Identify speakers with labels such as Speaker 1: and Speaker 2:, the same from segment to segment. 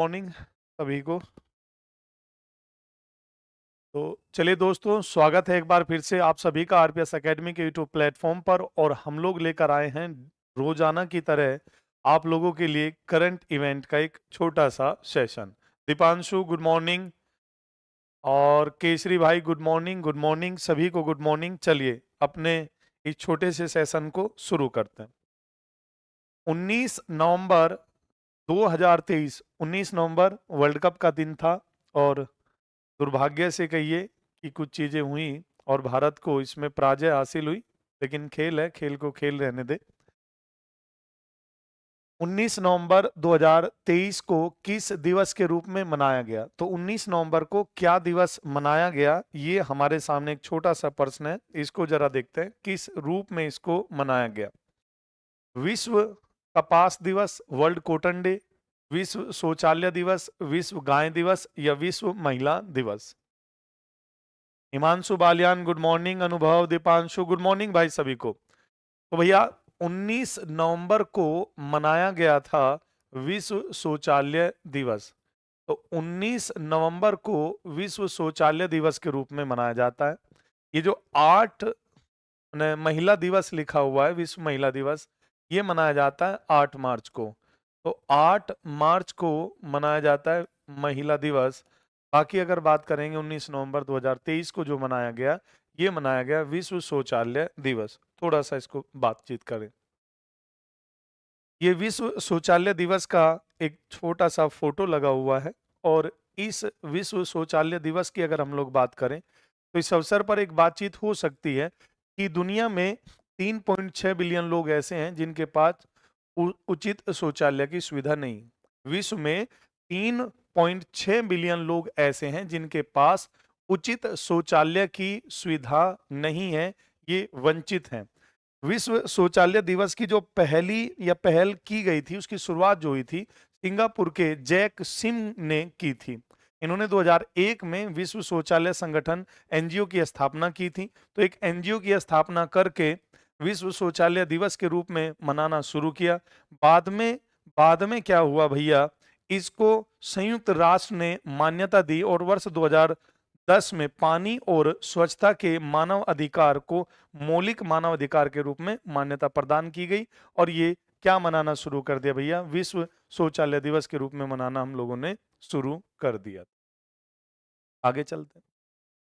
Speaker 1: Morning सभी को। तो चलिए दोस्तों, स्वागत है एक बार फिर से आप सभी का आरपीएस एकेडमी के यूट्यूब प्लेटफॉर्म पर। और हम लोग लेकर आए हैं रोजाना की तरह आप लोगों के लिए करंट इवेंट का एक छोटा सा सेशन। दीपांशु गुड मॉर्निंग, और केसरी भाई गुड मॉर्निंग। गुड मॉर्निंग सभी को, गुड मॉर्निंग। चलिए अपने इस छोटे से सेशन को शुरू करते हैं। 19 नवंबर 2023, 19 नवंबर वर्ल्ड कप का दिन था। और दुर्भाग्य से कहिए कि कुछ चीजें हुई और भारत को इसमें पराजय हासिल हुई, लेकिन खेल है, खेल को खेल रहने दे। 19 नवंबर 2023 को किस दिवस के रूप में मनाया गया? तो 19 नवंबर को क्या दिवस मनाया गया, ये हमारे सामने एक छोटा सा प्रश्न है। इसको जरा देखते हैं, किस रूप में इसको मनाया गया। विश्व कपास दिवस, वर्ल्ड कॉटन डे, विश्व शौचालय दिवस, विश्व गाय दिवस, या विश्व महिला दिवस? हिमांशु बालियान गुड मॉर्निंग, अनुभव, दीपांशु गुड मॉर्निंग भाई सभी को। तो भैया 19 नवंबर को मनाया गया था विश्व शौचालय दिवस। तो 19 नवंबर को विश्व शौचालय दिवस के रूप में मनाया जाता है। ये जो 8 महिला दिवस लिखा हुआ है, विश्व महिला दिवस, ये मनाया जाता है 8 मार्च को। तो 8 मार्च को मनाया जाता है महिला दिवस। बाकी अगर बात करेंगे 19 नवंबर 2023 को जो मनाया गया, ये मनाया गया विश्व शौचालय दिवस। थोड़ा सा इसको बातचीत करें। ये विश्व शौचालय दिवस का एक छोटा सा फोटो लगा हुआ है। और इस विश्व शौचालय दिवस की अगर हम लोग बात करें, तो इस अवसर पर एक बातचीत हो सकती है कि दुनिया में 3.6 बिलियन लोग ऐसे हैं जिनके पास उचित शौचालय की सुविधा नहीं। विश्व में 3.6 बिलियन लोग ऐसे हैं जिनके पास उचित शौचालय की सुविधा नहीं है, ये वंचित हैं। विश्व शौचालय दिवस की जो पहल की गई थी, उसकी शुरुआत जो हुई थी, सिंगापुर के जैक सिम ने की थी। इन्होंने 2001 में विश्व शौचालय संगठन एनजीओ की स्थापना की थी। तो एक एनजीओ की स्थापना करके विश्व शौचालय दिवस के रूप में मनाना शुरू किया। बाद में क्या हुआ भैया, इसको संयुक्त राष्ट्र ने मान्यता दी और वर्ष 2010 में पानी और स्वच्छता के मानव अधिकार को मौलिक मानव अधिकार के रूप में मान्यता प्रदान की गई। और ये क्या मनाना शुरू कर दिया भैया, विश्व शौचालय दिवस के रूप में मनाना हम लोगों ने शुरू कर दिया। आगे चलते हैं।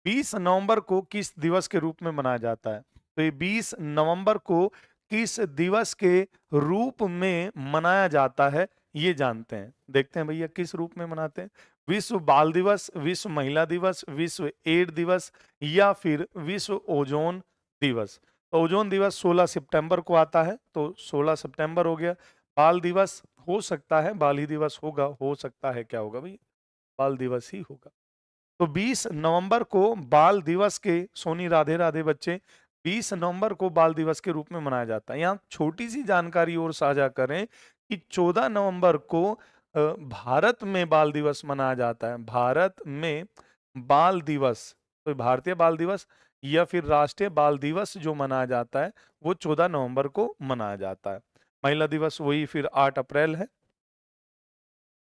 Speaker 1: 20 नवंबर को किस दिवस के रूप में मनाया जाता है? तो ये 20 नवंबर को किस दिवस के रूप में मनाया जाता है, ये जानते हैं। देखते हैं भैया किस रूप में मनाते हैं। विश्व बाल दिवस, विश्व महिला दिवस, विश्व एड्स दिवस, या फिर विश्व ओजोन दिवस? तो ओजोन दिवस 16 सितंबर को आता है, तो 16 सितंबर हो गया। बाल दिवस हो सकता है, बाल ही दिवस होगा, हो सकता है क्या होगा भैया, बाल दिवस ही होगा। तो 20 नवंबर को बाल दिवस के, सोनी राधे राधे बच्चे, 20 नवंबर को बाल दिवस के रूप में मनाया जाता है। यहाँ छोटी सी जानकारी और साझा करें कि 14 नवंबर को भारत में बाल दिवस मनाया जाता है। भारत में बाल दिवस, तो भारतीय बाल दिवस या फिर राष्ट्रीय बाल दिवस जो मनाया जाता है, वो 14 नवंबर को मनाया जाता है। महिला दिवस वही फिर 8 अप्रैल है।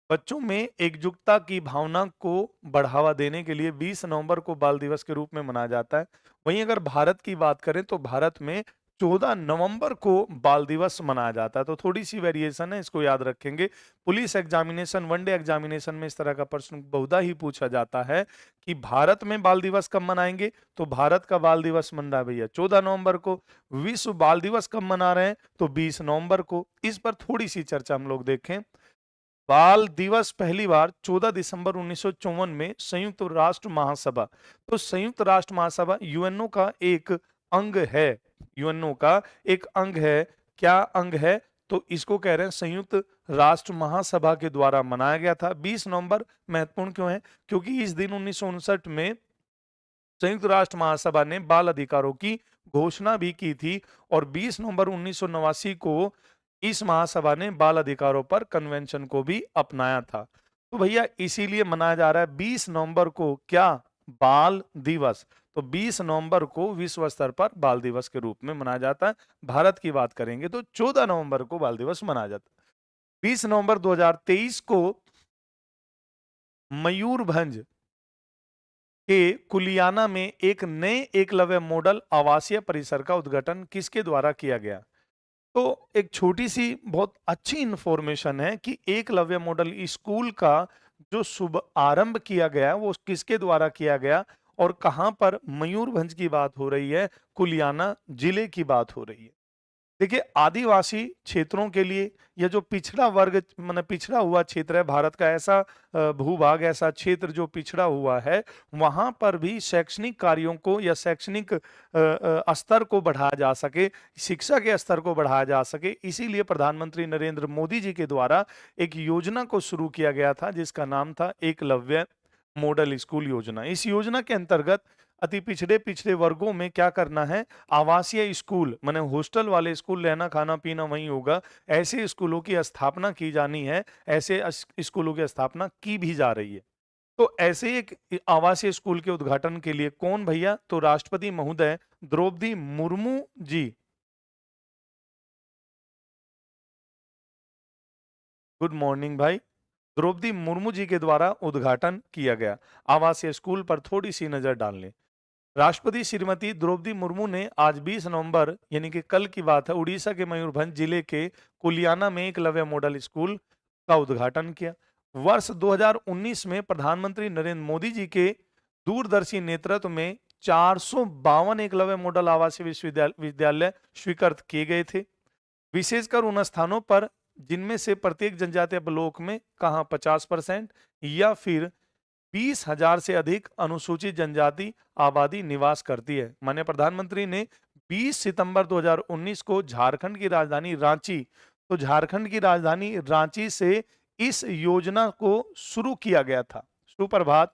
Speaker 1: बच्चों में एकजुटता की भावना को बढ़ावा देने के लिए 20 नवंबर को बाल दिवस के रूप में मनाया जाता है। वहीं अगर भारत की बात करें तो भारत में 14 नवंबर को बाल दिवस मनाया जाता है। तो थोड़ी सी वेरिएशन है, इसको याद रखेंगे। पुलिस एग्जामिनेशन, वनडे एग्जामिनेशन में इस तरह का प्रश्न बहुधा ही पूछा जाता है कि भारत में बाल दिवस कब मनाएंगे। तो भारत का बाल दिवस मन रहा है भैया 14 नवंबर को। विश्व बाल दिवस कब मना रहे हैं? तो 20 नवंबर को। इस पर थोड़ी सी चर्चा हम लोग देखें। बाल दिवस पहली बार 14 दिसंबर 1954 में संयुक्त राष्ट्र महासभा, तो संयुक्त राष्ट्र महासभा यूएनओ का एक अंग है। यूएनओ का एक अंग है। क्या अंग है? तो इसको कह रहे हैं संयुक्त राष्ट्र महासभा के द्वारा मनाया गया था। 20 नवंबर महत्वपूर्ण क्यों है? क्योंकि इस दिन 1959 में संयुक्त राष्ट्र महासभा ने बाल अधिकारों की घोषणा भी की थी। और 20 नवंबर 1989 को इस महासभा ने बाल अधिकारों पर कन्वेंशन को भी अपनाया था। तो भैया इसीलिए मनाया जा रहा है 20 नवंबर को क्या, बाल दिवस। तो 20 नवंबर को विश्व स्तर पर बाल दिवस के रूप में मनाया जाता है। भारत की बात करेंगे तो 14 नवंबर को बाल दिवस मनाया जाता है। 20 नवंबर 2023 को मयूरभंज के कुलियाना में एक नए एकलव्य मॉडल आवासीय परिसर का उद्घाटन किसके द्वारा किया गया? तो एक छोटी सी बहुत अच्छी इंफॉर्मेशन है कि एकलव्य मॉडल स्कूल का जो शुभ आरंभ किया गया वो किसके द्वारा किया गया और कहां पर? मयूरभंज की बात हो रही है, कुलियाना जिले की बात हो रही है। देखिए, आदिवासी क्षेत्रों के लिए या जो पिछड़ा वर्ग माने पिछड़ा हुआ क्षेत्र है भारत का, ऐसा भूभाग, ऐसा क्षेत्र जो पिछड़ा हुआ है, वहां पर भी शैक्षणिक कार्यों को या शैक्षणिक स्तर को बढ़ाया जा सके, शिक्षा के स्तर को बढ़ाया जा सके, इसीलिए प्रधानमंत्री नरेंद्र मोदी जी के द्वारा एक योजना को शुरू किया गया था जिसका नाम था एकलव्य मॉडल स्कूल योजना। इस योजना के अंतर्गत अति पिछड़े पिछड़े वर्गों में क्या करना है? आवासीय स्कूल माने हॉस्टल वाले स्कूल, रहना खाना पीना वहीं होगा, ऐसे स्कूलों की स्थापना की जानी है, ऐसे स्कूलों की स्थापना की भी जा रही है। तो ऐसे एक आवासीय स्कूल के उद्घाटन के लिए कौन भैया? तो राष्ट्रपति महोदय द्रौपदी मुर्मू जी। गुड मॉर्निंग भाई। द्रौपदी मुर्मू जी के द्वारा उद्घाटन किया गया। आवासीय स्कूल पर थोड़ी सी नजर डाल लें। राष्ट्रपति श्रीमती द्रौपदी मुर्मू ने आज 20 नवंबर यानी कि कल की बात है, उड़ीसा के मयूरभंज जिले के कुलियाना में एकलव्य मॉडल स्कूल का उद्घाटन किया। वर्ष 2019 में प्रधानमंत्री नरेंद्र मोदी जी के दूरदर्शी नेतृत्व में 452 एकलव्य मॉडल आवासीय विद्यालय स्वीकृत किए गए थे, विशेषकर उन स्थानों पर जिनमें से प्रत्येक जनजातीय ब्लॉक में कहा 50% या फिर 20,000 से अधिक अनुसूचित जनजाति आबादी निवास करती है। माननीय प्रधानमंत्री ने 20 सितंबर 2019 को झारखंड की राजधानी रांची, तो झारखंड की राजधानी रांची से इस योजना को शुरू किया गया था। सुप्रभात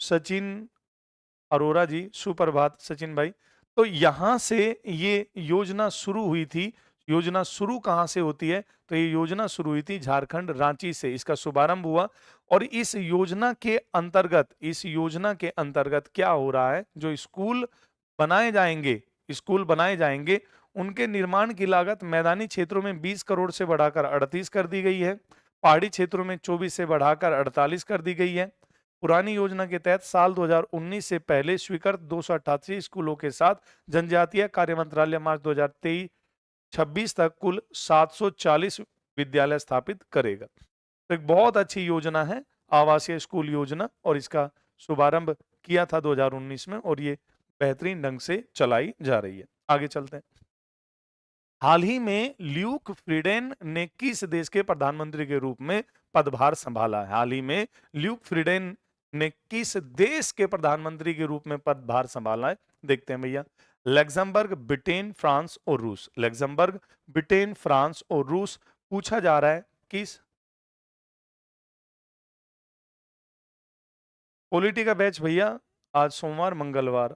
Speaker 1: सचिन अरोरा जी, सुप्रभात सचिन भाई। तो यहां से ये योजना शुरू हुई थी। योजना शुरू कहां से होती है? तो ये योजना शुरू हुई थी झारखंड रांची से, इसका शुभारंभ हुआ। और इस योजना के अंतर्गत क्या हो रहा है? जो स्कूल बनाए जाएंगे, उनके निर्माण की लागत मैदानी क्षेत्रों में 20 करोड़ से बढ़ाकर 38 कर दी गई है, पहाड़ी क्षेत्रों में 24 से बढ़ाकर 48 कर दी गई है। पुरानी योजना के तहत साल 2019 से पहले स्वीकृत 288 स्कूलों के साथ जनजातीय कार्य मंत्रालय मार्च 2023-26 तक कुल 740 विद्यालय स्थापित करेगा। तो एक बहुत अच्छी योजना है आवासीय स्कूल योजना, और इसका शुभारंभ किया था 2019 में और ये बेहतरीन ढंग से चलाई जा रही है। आगे चलते हैं। हाल ही में ल्यूक फ्रीडेन ने किस देश के प्रधानमंत्री के रूप में पदभार संभाला है? हाल ही में ल्यूक फ्रीडेन ने किस देश के प्रधानमंत्री के रूप में पदभार संभाला है? देखते हैं भैया। लग्जमबर्ग, ब्रिटेन, फ्रांस और रूस। लग्जमबर्ग, ब्रिटेन, फ्रांस और रूस। पूछा जा रहा है किस? पॉलिटी का बैच भैया आज सोमवार मंगलवार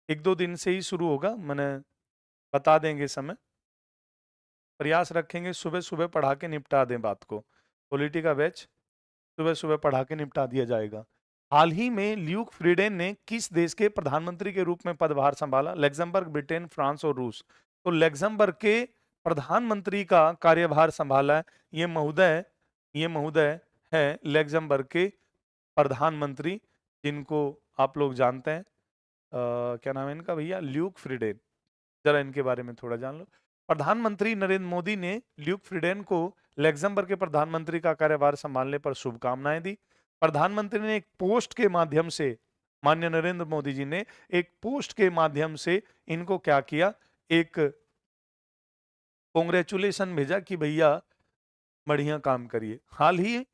Speaker 1: 1-2 दिन से ही शुरू होगा, मैंने बता देंगे समय। प्रयास रखेंगे सुबह सुबह पढ़ा के निपटा दें बात को। पॉलिटी का बैच सुबह सुबह पढ़ा के निपटा दिया जाएगा। हाल ही में ल्यूक फ्रीडेन ने किस देश के प्रधानमंत्री के रूप में पदभार संभाला? लग्जमबर्ग, ब्रिटेन, फ्रांस और रूस। तो लग्जमबर्ग के प्रधानमंत्री का कार्यभार संभाला है ये महोदय है लग्जमबर्ग के प्रधानमंत्री, जिनको आप लोग जानते हैं। क्या नाम है इनका भैया? Luke Frieden. जरा इनके बारे में थोड़ा जान लो। प्रधानमंत्री नरेंद्र मोदी ने ल्यूक फ्रीडेन को लग्जमबर्ग के प्रधानमंत्री का कार्यभार संभालने पर शुभकामनाएं दी। प्रधानमंत्री ने एक पोस्ट के माध्यम से, माननीय नरेंद्र मोदी जी ने एक पोस्ट के माध्यम से इनको क्या किया? एक कांग्रेचुलेशन भेजा कि भैया बढ़िया काम करिए। हाल ही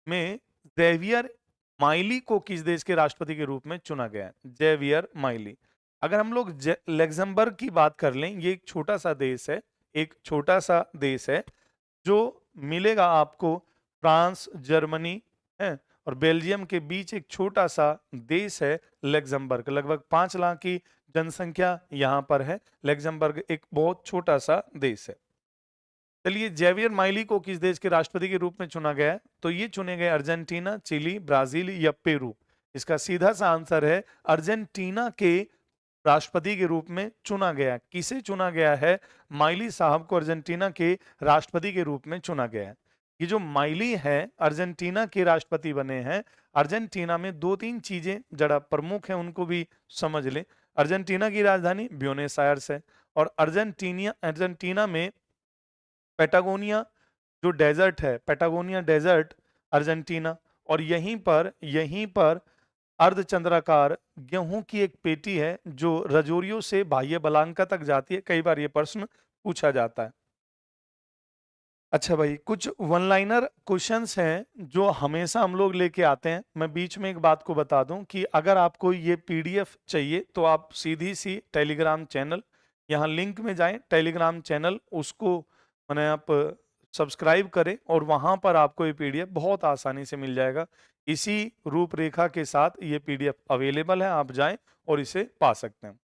Speaker 1: में जेवियर माइली को किस देश के राष्ट्रपति के रूप में चुना गया है? Javier Milei. अगर हम लोग लग्जमबर्ग की बात कर लें, ये एक छोटा सा देश है, एक छोटा सा देश है जो मिलेगा आपको फ्रांस, जर्मनी है और बेल्जियम के बीच एक छोटा सा देश है लग्जमबर्ग। लगभग 5 लाख की जनसंख्या यहाँ पर है। लग्जमबर्ग एक बहुत छोटा सा देश है। चलिए, जेवियर माइली को किस देश के राष्ट्रपति के रूप में चुना गया है? तो ये चुने गए अर्जेंटीना, चिली, ब्राजील या पेरू। इसका सीधा सा आंसर है अर्जेंटीना के राष्ट्रपति के रूप में चुना गया। किसे चुना गया है? माइली साहब को अर्जेंटीना के राष्ट्रपति के रूप में चुना गया है। ये जो माइली है अर्जेंटीना के राष्ट्रपति बने हैं। अर्जेंटीना में 2-3 चीजें जरा प्रमुख हैं, उनको भी समझ लें। अर्जेंटीना की राजधानी ब्यूनस आयर्स है और अर्जेंटीना में पेटागोनिया जो डेजर्ट है, पेटागोनिया डेजर्ट अर्जेंटीना, और यहीं पर अर्धचंद्राकार गेहूं की एक पेटी है जो रजोरियो से बाह्य बलांका तक जाती है। कई बार ये प्रश्न पूछा जाता है। अच्छा भाई, कुछ वन लाइनर क्वेश्चंस हैं जो हमेशा हम लोग लेके आते हैं। मैं बीच में एक बात को बता दूं कि अगर आपको ये पीडीएफ चाहिए तो आप सीधी सी टेलीग्राम चैनल, यहाँ लिंक में जाएं, टेलीग्राम चैनल उसको मैंने आप सब्सक्राइब करें और वहां पर आपको ये पीडीएफ बहुत आसानी से मिल जाएगा। इसी रूपरेखा के साथ ये पीडीएफ अवेलेबल है, आप जाएं और इसे पा सकते हैं।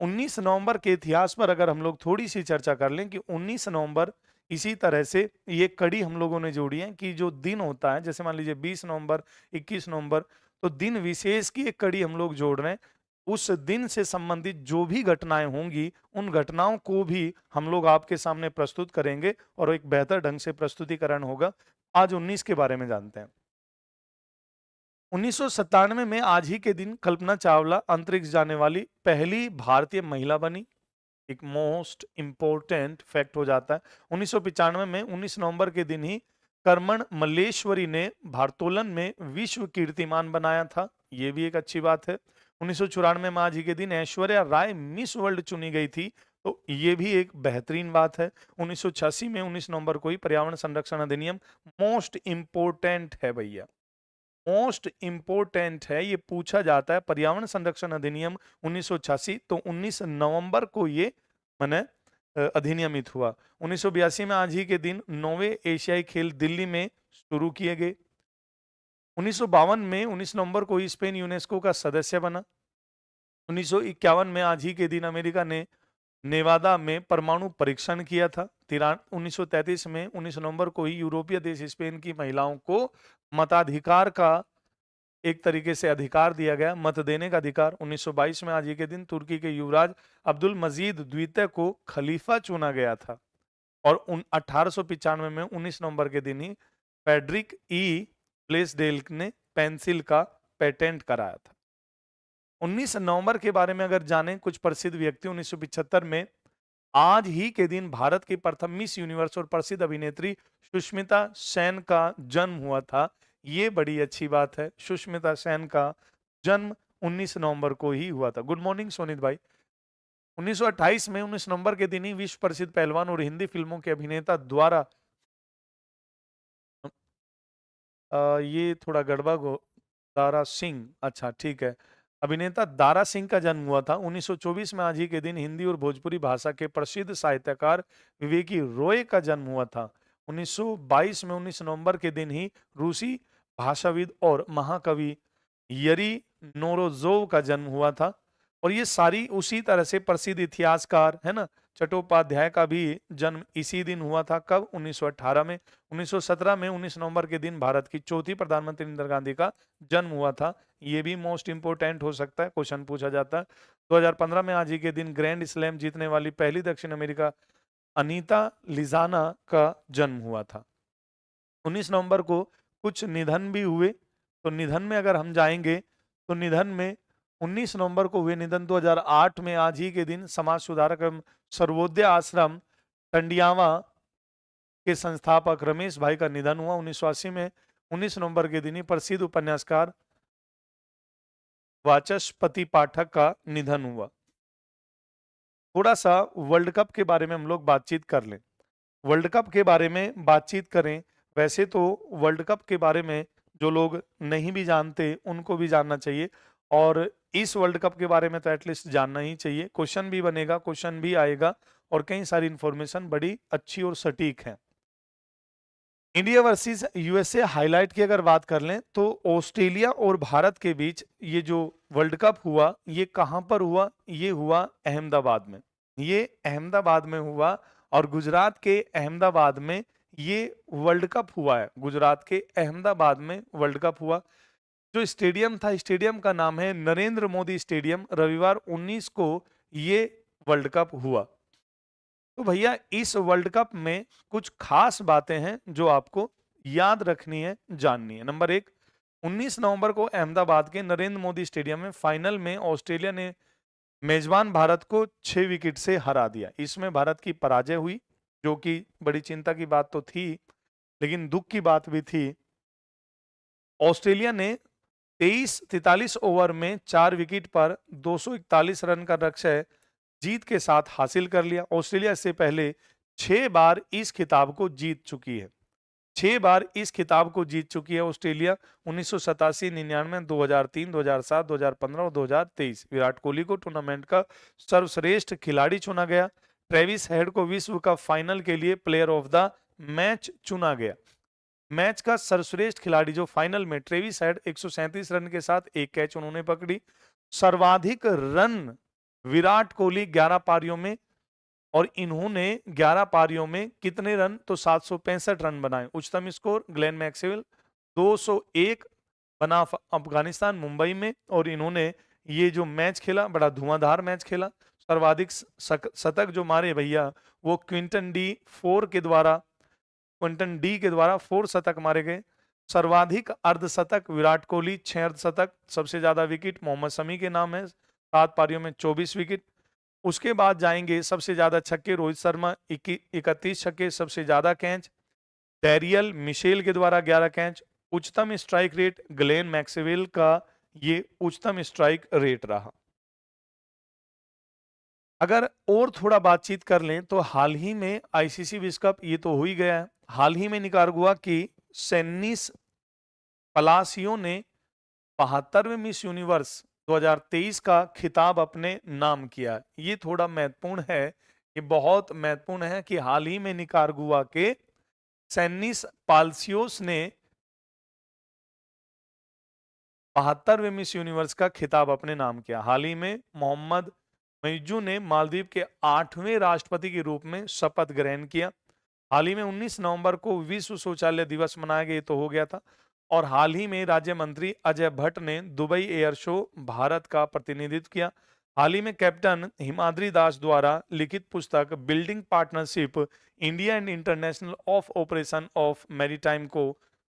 Speaker 1: 19 नवंबर के इतिहास पर अगर हम लोग थोड़ी सी चर्चा कर लें कि 19 नवंबर, इसी तरह से ये कड़ी हम लोगों ने जोड़ी है कि जो दिन होता है, जैसे मान लीजिए 20 नवंबर, 21 नवंबर, तो दिन विशेष की एक कड़ी हम लोग जोड़ रहे हैं। उस दिन से संबंधित जो भी घटनाएं होंगी उन घटनाओं को भी हम लोग आपके सामने प्रस्तुत करेंगे और एक बेहतर ढंग से प्रस्तुतिकरण होगा। आज 19 के बारे में जानते हैं। 1997 में आज ही के दिन कल्पना चावला अंतरिक्ष जाने वाली पहली भारतीय महिला बनी। एक मोस्ट इंपोर्टेंट फैक्ट हो जाता है। 1995 में 19 नवंबर के दिन ही करमन मल्लेश्वरी ने भारोत्तोलन में विश्व कीर्तिमान बनाया था। ये भी एक अच्छी बात है। 1994 में आज ही के दिन ऐश्वर्या राय मिस वर्ल्ड चुनी गई थी, तो ये भी एक बेहतरीन बात है। 1986 में 19 नवंबर को ही पर्यावरण संरक्षण अधिनियम मोस्ट इंपोर्टेंट है भैया, मोस्ट इंपोर्टेंट है। ये पूछा जाता है पर्यावरण संरक्षण अधिनियम 1986, तो 19 नवंबर को ये मैंने अधिनियमित हुआ। 1982 में आज ही के दिन 9वें एशियाई खेल दिल्ली में शुरू किए गए। 1952 में 19 नवंबर को ही स्पेन यूनेस्को का सदस्य बना। 1951 में आज ही के दिन अमेरिका ने नेवादा में परमाणु परीक्षण किया था। 1933 में 19 नवंबर को ही यूरोपीय देश स्पेन की महिलाओं को मताधिकार का एक तरीके से अधिकार दिया गया, मत देने का अधिकार। 1922 में आज ही के दिन तुर्की के युवराज अब्दुल मजीद द्वितीय को खलीफा चुना गया था। और 1895 में 19 नवंबर के दिन ही फ्रेडरिक ई ब्लेसडेल ने पेंसिल का पेटेंट कराया था। 19 नवंबर के बारे में अगर जानें कुछ प्रसिद्ध व्यक्ति, 1975 में आज ही के दिन भारत की प्रथम मिस यूनिवर्स और प्रसिद्ध अभिनेत्री सुष्मिता सेन का जन्म हुआ था। ये बड़ी अच्छी बात है, सुष्मिता सेन का जन्म 19 नवंबर को ही हुआ था। गुड मॉर्निंग सोनित भाई। 1928 में 19 नवंबर के दिन ही विश्व प्रसिद्ध पहलवान और हिंदी फिल्मों के अभिनेता द्वारा ये थोड़ा गड़बड़ हो, दारा सिंह, अच्छा ठीक है, अभिनेता दारा सिंह का जन्म हुआ था। 1924 में आज ही के दिन हिंदी और भोजपुरी भाषा के प्रसिद्ध साहित्यकार विवेकी रॉय का जन्म हुआ था। 1922 में 19 नवंबर के दिन ही रूसी भाषाविद और महाकवि यरी नोरोजोव का जन्म हुआ था। और ये सारी उसी तरह से प्रसिद्ध इतिहासकार है ना, चट्टोपाध्याय का भी जन्म इसी दिन हुआ था। कब? 1918 में। 1917 में 19 नवंबर के दिन भारत की चौथी प्रधानमंत्री इंदिरा गांधी का जन्म हुआ था। ये भी मोस्ट इंपोर्टेंट हो सकता है, क्वेश्चन पूछा जाता है। 2015 में आज ही के दिन ग्रैंड स्लैम जीतने वाली पहली दक्षिण अमेरिका अनीता लिजाना का जन्म हुआ था। 19 नवंबर को कुछ निधन भी हुए, तो निधन में अगर हम जाएंगे तो निधन में 19 नवंबर को हुए निधन 2008 में आज ही के दिन समाज सुधारक एवं सर्वोदय आश्रम टंडियावा के संस्थापक रमेश भाई का निधन हुआ। 1980 में 19 नवंबर के दिन ही प्रसिद्ध उपन्यासकार वाचस्पति पाठक का निधन हुआ। थोड़ा सा वर्ल्ड कप के बारे में हम लोग बातचीत कर लें। वर्ल्ड कप के बारे में बातचीत करें, वैसे तो वर्ल्ड कप के बारे में जो लोग नहीं भी जानते उनको भी जानना चाहिए, और इस वर्ल्ड कप के बारे में तो एटलीस्ट जानना ही चाहिए। क्वेश्चन भी बनेगा, क्वेश्चन भी आएगा और कई सारी इंफॉर्मेशन बड़ी अच्छी और सटीक है। इंडिया वर्सेस यूएसए हाईलाइट की अगर बात कर लें तो ऑस्ट्रेलिया और भारत के बीच ये जो वर्ल्ड कप हुआ, ये कहां पर हुआ? ये हुआ अहमदाबाद में। ये अहमदाबाद में हुआ और गुजरात के अहमदाबाद में ये वर्ल्ड कप हुआ है। गुजरात के अहमदाबाद में वर्ल्ड कप हुआ। जो स्टेडियम था, स्टेडियम का नाम है नरेंद्र मोदी स्टेडियम। रविवार 19 को ये वर्ल्ड कप हुआ। तो भैया इस वर्ल्ड कप में कुछ खास बातें हैं जो आपको याद रखनी है, जाननी है। नंबर 1, 19 नवंबर को अहमदाबाद के नरेंद्र मोदी स्टेडियम में फाइनल में ऑस्ट्रेलिया ने मेजबान भारत को 6 विकेट से हरा दिया। इसमें भारत की पराजय हुई, जो कि बड़ी चिंता की बात तो थी, लेकिन दुख की बात भी थी। ऑस्ट्रेलिया ने 43 ओवर में 4 विकेट पर 241 रन का लक्ष्य जीत के साथ हासिल कर लिया। ऑस्ट्रेलिया से पहले 6 बार इस खिताब को जीत चुकी है। 6 बार इस खिताब को जीत चुकी है ऑस्ट्रेलिया, 1987, 99, 2003, 2007, 2015 और 2023। विराट कोहली को टूर्नामेंट का सर्वश्रेष्ठ खिलाड़ी चुना गया। ट्रेविस हेड को विश्व कप फाइनल के लिए प्लेयर ऑफ द मैच चुना गया। मैच का सर्वश्रेष्ठ खिलाड़ी जो फाइनल में ट्रेविस हेड 137 रन के साथ एक कैच उन्होंने पकड़ी। सर्वाधिक रन विराट कोहली 11 पारियों में, और इन्होंने 11 पारियों में कितने रन, तो 765 रन बनाए। उच्चतम स्कोर ग्लेन मैक्सवेल 201 बना अफगानिस्तान मुंबई में, और इन्होंने ये जो मैच खेला बड़ा धुआंधार मैच खेला। सर्वाधिक शतक जो मारे भैया वो क्विंटन डी के द्वारा 4 शतक मारे गए। सर्वाधिक अर्धशतक विराट कोहली 6 अर्धशतक। सबसे ज्यादा विकेट मोहम्मद शमी के नाम है, 7 पारियों में 24 विकेट। उसके बाद जाएंगे सबसे ज्यादा छक्के रोहित शर्मा 31 छक्के, सबसे ज्यादा कैच डैरियल मिशेल के द्वारा 11 कैच। उच्चतम स्ट्राइक रेट ग्लेन मैक्सवेल का ये उच्चतम स्ट्राइक रेट रहा। अगर और थोड़ा बातचीत कर लें तो हाल ही में आईसीसी विश्व कप ये तो हो ही गया है। हाल ही में निकारागुआ की सेनिस पलासियो ने 72वें मिस यूनिवर्स 2023 का खिताब अपने नाम किया। ये थोड़ा महत्वपूर्ण है, ये बहुत महत्वपूर्ण है कि हाल ही में निकारागुआ के सेनिस पाल्सियोस ने 72वें मिस यूनिवर्स का खिताब अपने नाम किया। हाल ही में मोहम्मद मईजू ने मालदीव के 8वें राष्ट्रपति के रूप में शपथ ग्रहण किया। हाल ही में 19 नवंबर को विश्व शौचालय दिवस मनाया गया, तो हो गया था। और हाल ही में राज्य मंत्री अजय भट्ट ने दुबई एयर शो भारत का प्रतिनिधित्व किया। हाल ही में कैप्टन हिमाद्री दास द्वारा लिखित पुस्तक building partnership India and international of operation of maritime को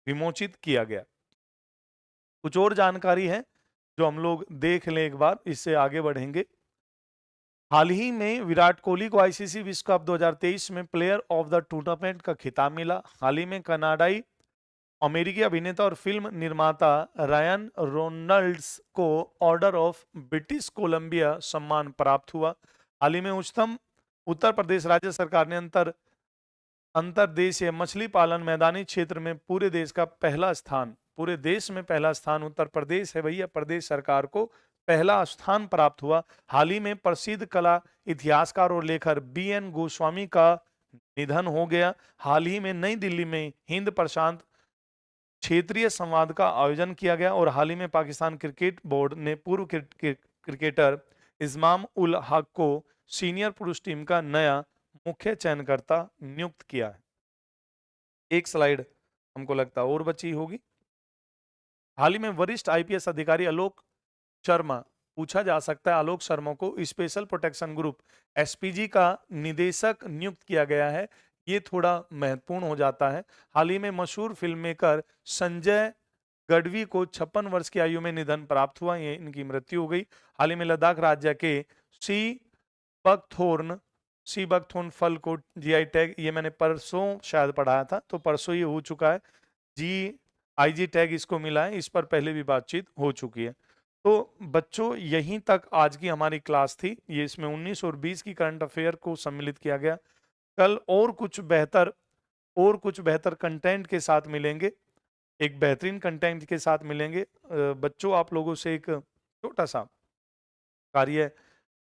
Speaker 1: विमोचित किया गया। कुछ और जानकारी है जो हम लोग देख लें एक बार, इससे आगे बढ़ेंगे। हाल ही में विराट कोहली को आईसीसी विश्व कप 2023 में प्लेयर ऑफ द टूर्नामेंट का खिताब मिला। हाल ही में कनाडाई अमेरिकी अभिनेता और फिल्म निर्माता रायन रोनल्ड्स को ऑर्डर ऑफ ब्रिटिश कोलंबिया सम्मान प्राप्त हुआ। हाल ही में उच्चतम उत्तर प्रदेश राज्य सरकार ने अंतरदेशीय मछली पालन मैदानी क्षेत्र में पूरे देश का पहला स्थान, पूरे देश में पहला स्थान उत्तर प्रदेश है भैया, प्रदेश सरकार को पहला स्थान प्राप्त हुआ। हाल ही में प्रसिद्ध कला इतिहासकार और लेखक बीएन गोस्वामी का निधन हो गया। हाल ही में नई दिल्ली में हिंद प्रशांत क्षेत्रीय संवाद का आयोजन किया गया, और हाल ही में पाकिस्तान क्रिकेट बोर्ड ने पूर्व क्रिकेटर इस्माम उल हक को सीनियर पुरुष टीम का नया मुख्य चयनकर्ता नियुक्त किया है। एक स्लाइड हमको लगता है और बची होगी। हाल ही में वरिष्ठ आईपीएस अधिकारी आलोक शर्मा, पूछा जा सकता है आलोक शर्मा को स्पेशल प्रोटेक्शन ग्रुप एसपीजी का निदेशक नियुक्त किया गया है। ये थोड़ा महत्वपूर्ण हो जाता है। हाल ही में मशहूर फिल्म मेकर संजय गढ़वी को 56 वर्ष की आयु में निधन प्राप्त हुआ, ये इनकी मृत्यु हो गई। हाल ही में लद्दाख राज्य के सी बकथोर्न फल को जीआई टैग, ये मैंने परसों शायद पढ़ाया था, तो परसों ये हो चुका है। आईजी टैग इसको मिला है, इस पर पहले भी बातचीत हो चुकी है। तो बच्चों यहीं तक आज की हमारी क्लास थी। ये इसमें 19 और 20 की करंट अफेयर को सम्मिलित किया गया। कल और कुछ बेहतर कंटेंट के साथ मिलेंगे, एक बेहतरीन कंटेंट के साथ मिलेंगे। बच्चों आप लोगों से एक छोटा सा कार्य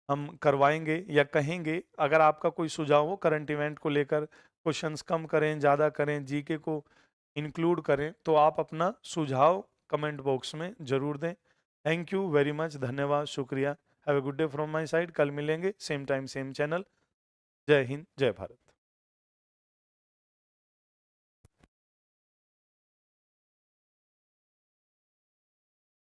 Speaker 1: हम करवाएंगे या कहेंगे, अगर आपका कोई सुझाव हो करंट इवेंट को लेकर, क्वेश्चंस कम करें ज़्यादा करें, जीके को इंक्लूड करें, तो आप अपना सुझाव कमेंट बॉक्स में जरूर दें। थैंक यू वेरी मच, धन्यवाद, शुक्रिया। Have a good day from my side. कल मिलेंगे सेम टाइम सेम चैनल। जय हिंद, जय भारत।